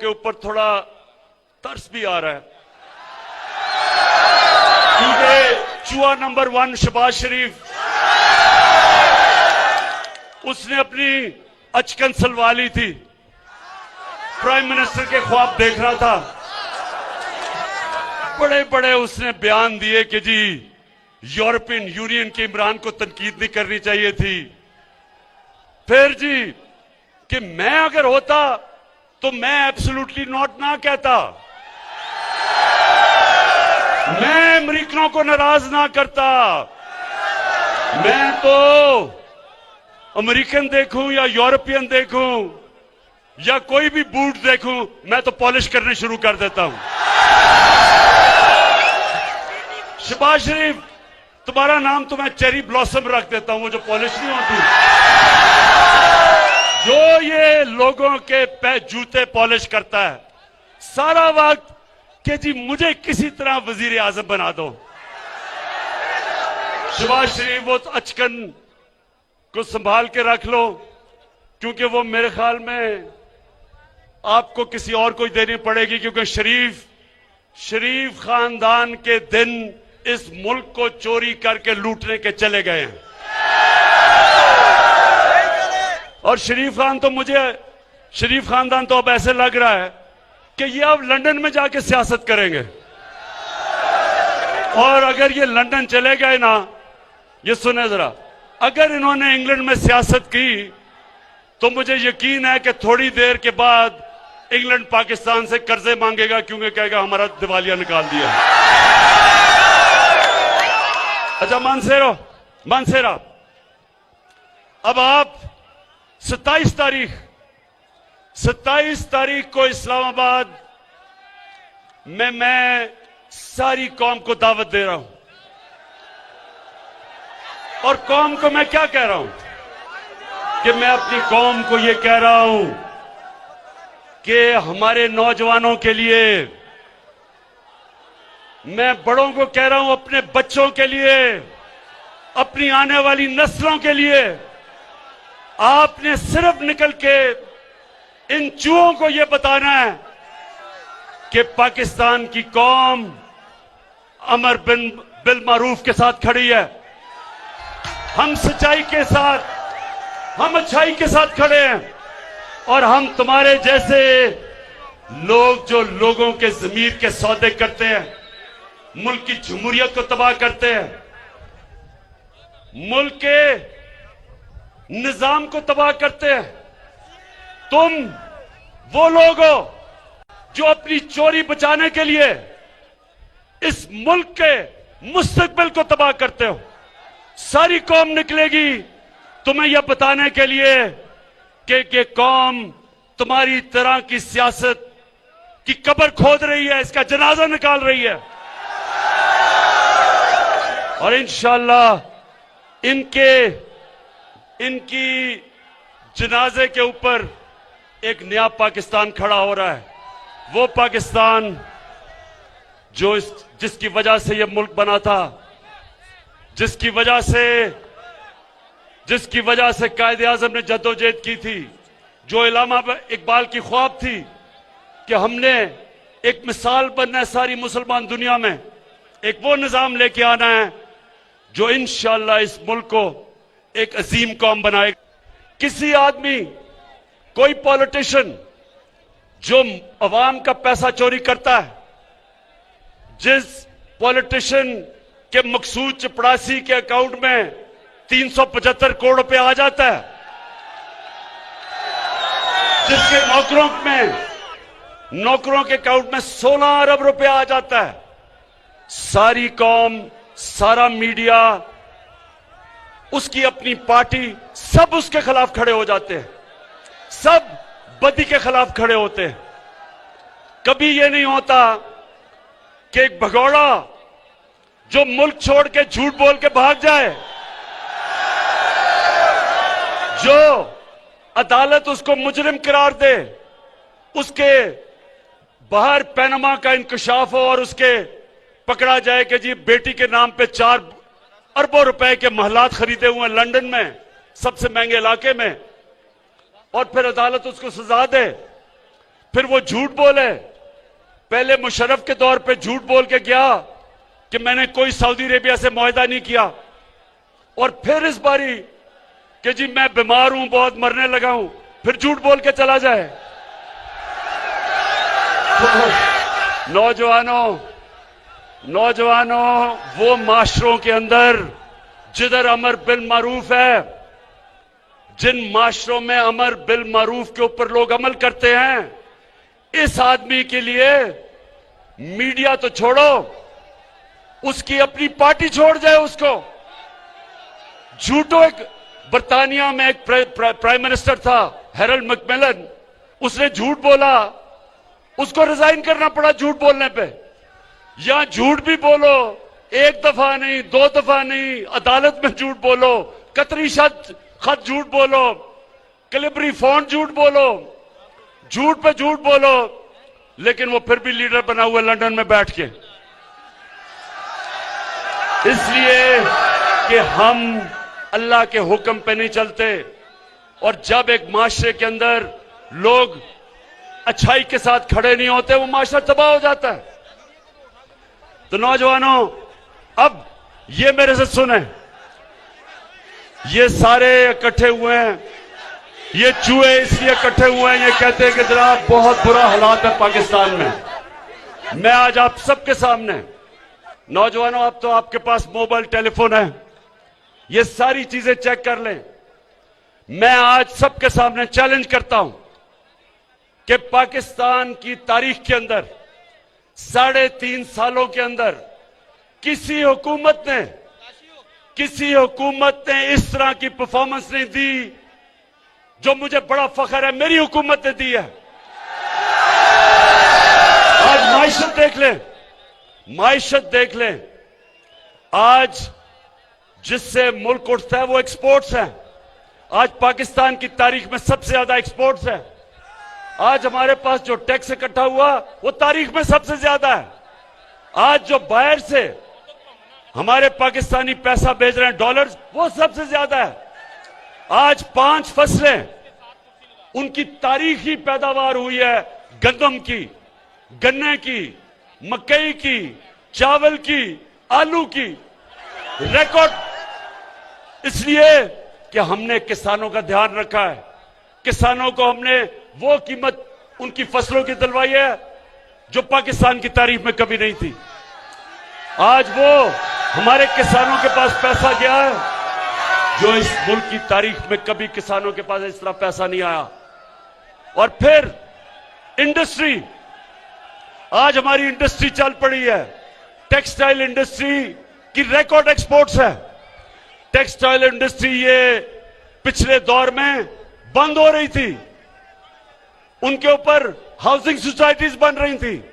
के ऊपर थोड़ा तरस भी आ रहा है, क्योंकि चूहा नंबर 1 शहबाज शरीफ, उसने अपनी अचकन सलवाली थी, प्राइम मिनिस्टर के ख्वाब देख रहा था, बड़े बड़े उसने बयान दिए कि जी यूरोपियन यूनियन के इमरान को तनकीद नहीं करनी चाहिए थी। फिर जी कि मैं अगर होता तो मैं एब्सोल्युटली नॉट ना कहता, मैं अमेरिकनों को नाराज ना करता, मैं तो अमेरिकन देखूं या यूरोपियन देखूं या कोई भी बूट देखूं, मैं तो पॉलिश करने शुरू कर देता हूं। शहबाज शरीफ, तुम्हारा नाम तो मैं चेरी ब्लॉसम रख देता हूं, वो जो पॉलिश नहीं होती, जो ये लोगों के जूते पॉलिश करता है सारा वक्त कि जी मुझे किसी तरह वजीर आजम बना दो। शहबाज शरीफ, वो अचकन को संभाल के रख लो, क्योंकि वो मेरे ख्याल में आपको किसी और को देनी पड़ेगी, क्योंकि शरीफ खानदान के दिन इस मुल्क को चोरी करके लूटने के चले गए हैं। और शरीफ खानदान तो अब ऐसे लग रहा है कि ये अब लंदन में जाके सियासत करेंगे, और अगर ये लंदन चले गए ना, ये सुने जरा, अगर इन्होंने इंग्लैंड में सियासत की तो मुझे यकीन है कि थोड़ी देर के बाद इंग्लैंड पाकिस्तान से कर्जे मांगेगा, क्योंकि कहेगा हमारा दिवालिया निकाल दिया। अच्छा मानसेरा, अब आप 27 तारीख को इस्लामाबाद में मैं सारी कौम को दावत दे रहा हूं, और कौम को मैं क्या कह रहा हूं कि मैं अपनी कौम को यह कह रहा हूं कि हमारे नौजवानों के लिए, मैं बड़ों को कह रहा हूं अपने बच्चों के लिए, अपनी आने वाली नस्लों के लिए, आपने सिर्फ निकल के इन चूहों को यह बताना है कि पाकिस्तान की कौम अमर बिल मारूफ के साथ खड़ी है, हम सच्चाई के साथ, हम अच्छाई के साथ खड़े हैं, और हम तुम्हारे जैसे लोग जो लोगों के ज़मीर के सौदे करते हैं, मुल्क की जमहूरियत को तबाह करते हैं, मुल्क के निजाम को तबाह करते हैं, तुम वो लोग हो जो अपनी चोरी बचाने के लिए इस मुल्क के मुस्तकबिल को तबाह करते हो। सारी कौम निकलेगी तुम्हें यह बताने के लिए कि कौम तुम्हारी तरह की सियासत की कब्र खोद रही है, इसका जनाजा निकाल रही है, और इंशाअल्लाह इनकी जनाजे के ऊपर एक नया पाकिस्तान खड़ा हो रहा है। वो पाकिस्तान जो जिसकी वजह से यह मुल्क बना था, जिसकी वजह से कायदे आजम ने जद्दोजहद की थी, जो इलामा इकबाल की ख्वाब थी कि हमने एक मिसाल बनना है सारी मुसलमान दुनिया में, एक वो निजाम लेके आना है जो इंशाअल्लाह इस मुल्क को एक अजीम कौम बनाएगा। किसी आदमी, कोई पॉलिटिशियन जो अवाम का पैसा चोरी करता है, जिस पॉलिटिशियन के मकसूद चपड़ासी के अकाउंट में 375 करोड़ रुपए आ जाता है, जिसके नौकरों के अकाउंट में 16 अरब रुपए आ जाता है, सारी कौम, सारा मीडिया, उसकी अपनी पार्टी, सब उसके खिलाफ खड़े हो जाते हैं, सब बदी के खिलाफ खड़े होते हैं। कभी यह नहीं होता कि एक भगौड़ा जो मुल्क छोड़ के झूठ बोल के भाग जाए, जो अदालत उसको मुजरिम करार दे, उसके बाहर पैनमा का इंकशाफ हो और उसके पकड़ा जाए कि जी बेटी के नाम पे 4 अरबों रुपए के महलात खरीदे हुए हैं लंदन में, सबसे महंगे इलाके में, और फिर अदालत उसको सजा दे, फिर वो झूठ बोले। पहले मुशर्रफ के दौर पे झूठ बोल के गया कि मैंने कोई सऊदी अरेबिया से मुआहदा नहीं किया, और फिर इस बारी कि जी मैं बीमार हूं, बहुत मरने लगा हूं, फिर झूठ बोल के चला जाए। तो नौजवानों, वो माशरों के अंदर जिधर अमर बिल मारूफ है, जिन माशरों में अमर बिल मारूफ के ऊपर लोग अमल करते हैं, इस आदमी के लिए मीडिया तो छोड़ो, उसकी अपनी पार्टी छोड़ जाए उसको। झूठो एक बर्तानिया में एक प्राइम मिनिस्टर था, हैरल्ड मैकमिलन, उसने झूठ बोला, उसको रिजाइन करना पड़ा झूठ बोलने पे। यहां झूठ भी बोलो, एक दफा नहीं, दो दफा नहीं, अदालत में झूठ बोलो, कतरी खत झूठ बोलो, कैलिब्री फॉन्ट झूठ बोलो, झूठ पे झूठ बोलो, लेकिन वो फिर भी लीडर बना हुआ लंदन में बैठ के। इसलिए कि हम अल्लाह के हुक्म पे नहीं चलते, और जब एक माशरे के अंदर लोग अच्छाई के साथ खड़े नहीं होते, वो माशरा तबाह हो जाता है। तो नौजवानों, अब ये मेरे से सुने, ये सारे इकट्ठे हुए हैं, ये चूहे इसलिए इकट्ठे हुए हैं, ये कहते हैं कि जनाब बहुत बुरा हालात है पाकिस्तान में। मैं आज आप सबके सामने, नौजवानों, अब तो आपके पास मोबाइल टेलीफोन है, ये सारी चीजें चेक कर लें। मैं आज सबके सामने चैलेंज करता हूं कि पाकिस्तान की तारीख के अंदर 3.5 सालों के अंदर किसी हुकूमत ने इस तरह की परफॉर्मेंस नहीं दी जो मुझे बड़ा फख्र है मेरी हुकूमत ने दी है। आज माइशत देख लें, आज जिससे मुल्क उठता है वो एक्सपोर्ट्स है। आज पाकिस्तान की तारीख में सबसे ज्यादा एक्सपोर्ट्स है। आज हमारे पास जो टैक्स इकट्ठा हुआ वो तारीख में सबसे ज्यादा है। आज जो बाहर से हमारे पाकिस्तानी पैसा भेज रहे हैं डॉलर्स, वो सबसे ज्यादा है। आज 5 फसलें उनकी तारीखी पैदावार हुई है, गंदम की, गन्ने की, मकई की, चावल की, आलू की, रिकॉर्ड। इसलिए कि हमने किसानों का ध्यान रखा है, किसानों को हमने वो कीमत उनकी फसलों की दिलवाई है जो पाकिस्तान की तारीख में कभी नहीं थी। आज वो हमारे किसानों के पास पैसा गया है जो इस मुल्क की तारीख में कभी किसानों के पास इस तरह पैसा नहीं आया। और फिर इंडस्ट्री, आज हमारी इंडस्ट्री चल पड़ी है, टेक्सटाइल इंडस्ट्री की रिकॉर्ड एक्सपोर्ट्स है। टेक्सटाइल इंडस्ट्री ये पिछले दौर में बंद हो रही थी, उनके ऊपर हाउसिंग सोसाइटीज बन रही थी।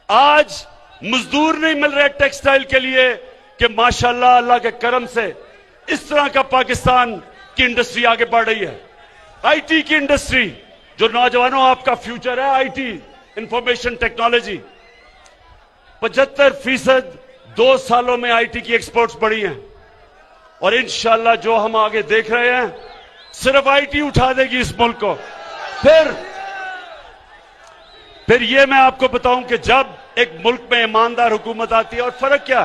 आज मजदूर नहीं मिल रहे टेक्सटाइल के लिए कि माशाल्लाह अल्लाह के करम से इस तरह का पाकिस्तान की इंडस्ट्री आगे बढ़ रही है। आईटी की इंडस्ट्री, जो नौजवानों आपका फ्यूचर है, आईटी, इंफॉर्मेशन टेक्नोलॉजी, 75% 2 सालों में आईटी की एक्सपोर्ट्स बढ़ी हैं। और इंशाल्लाह जो हम आगे देख रहे हैं, सिर्फ आईटी उठा देगी इस मुल्क को। फिर ये मैं आपको बताऊं कि जब एक मुल्क में ईमानदार हुकूमत आती है, और फर्क क्या,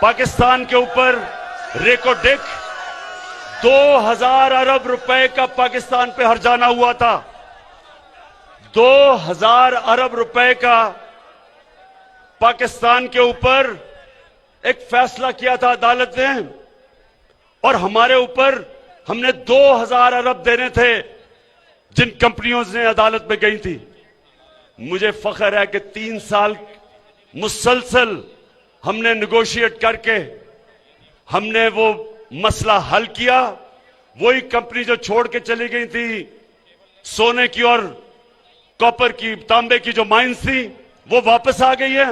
पाकिस्तान के ऊपर रेकोडेक 2000 अरब रुपए का पाकिस्तान पे हर्जाना हुआ था। 2000 अरब रुपए का पाकिस्तान के ऊपर एक फैसला किया था अदालत ने, और हमारे ऊपर हमने 2000 अरब देने थे जिन कंपनियों ने अदालत में गई थी। मुझे फख्र है कि 3 साल मुसलसल हमने निगोशिएट करके हमने वो मसला हल किया। वही कंपनी जो छोड़ के चली गई थी, सोने की और कॉपर की, तांबे की जो माइंस थी, वो वापस आ गई है।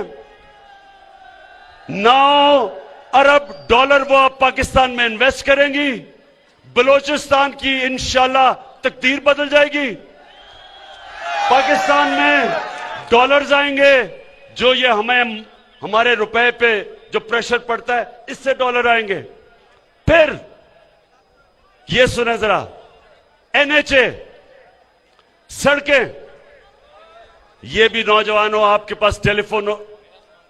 9 अरब डॉलर वो अब पाकिस्तान में इन्वेस्ट करेंगी। बलोचिस्तान की इंशाल्लाह तकदीर बदल जाएगी। पाकिस्तान में डॉलर्स आएंगे, जो ये हमारे रुपए पे जो प्रेशर पड़ता है, इससे डॉलर आएंगे। फिर ये सुने जरा, एनएचए, सड़कें, ये भी नौजवानों, आपके पास टेलीफोन हो,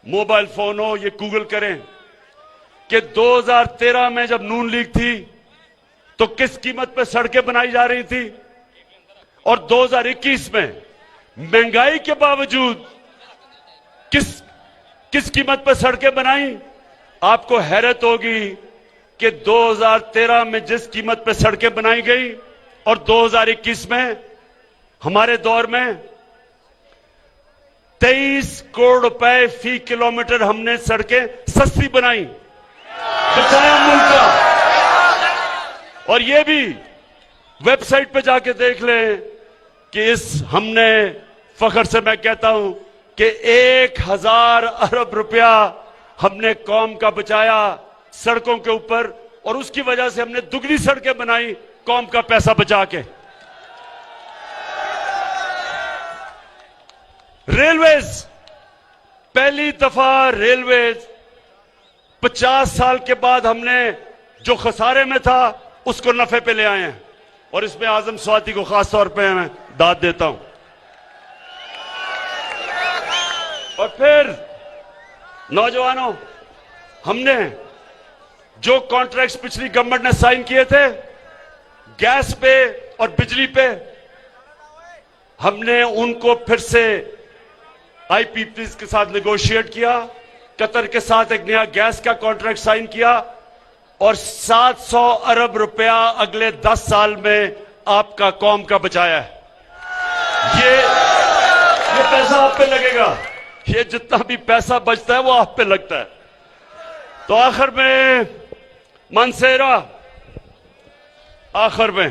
मोबाइल फोन हो, ये गूगल करें कि 2013 में जब नून लीग थी तो किस कीमत पे सड़कें बनाई जा रही थी, और 2021 में महंगाई के बावजूद किस कीमत पर सड़कें बनाई। आपको हैरत होगी कि 2013 में जिस कीमत पर सड़कें बनाई गई और 2021 में हमारे दौर में 23 करोड़ रुपए फी किलोमीटर हमने सड़कें सस्ती बनाई, बचाया मुल्क का। और ये भी वेबसाइट पे जाके देख लें कि हमने फख्र से मैं कहता हूं कि 1000 अरब रुपया हमने कौम का बचाया सड़कों के ऊपर, और उसकी वजह से हमने दुगनी सड़कें बनाई कौम का पैसा बचा के। रेलवेज, पहली दफा रेलवेज 50 साल के बाद हमने जो खसारे में था उसको नफे पे ले आए हैं, और इसमें आजम स्वाति को खास तौर पे मैं दाद देता हूं। और फिर नौजवानों, हमने जो कॉन्ट्रैक्ट्स पिछली गवर्नमेंट ने साइन किए थे गैस पे और बिजली पे, हमने उनको फिर से आईपीपीज के साथ नेगोशिएट किया, कतर के साथ एक नया गैस का कॉन्ट्रैक्ट साइन किया, और 700 अरब रुपया अगले 10 साल में आपका कौम का बचाया है। ये पैसा आप पे लगेगा, ये जितना भी पैसा बचता है वो आप पे लगता है। तो आखिर में मनसेरा, आखिर में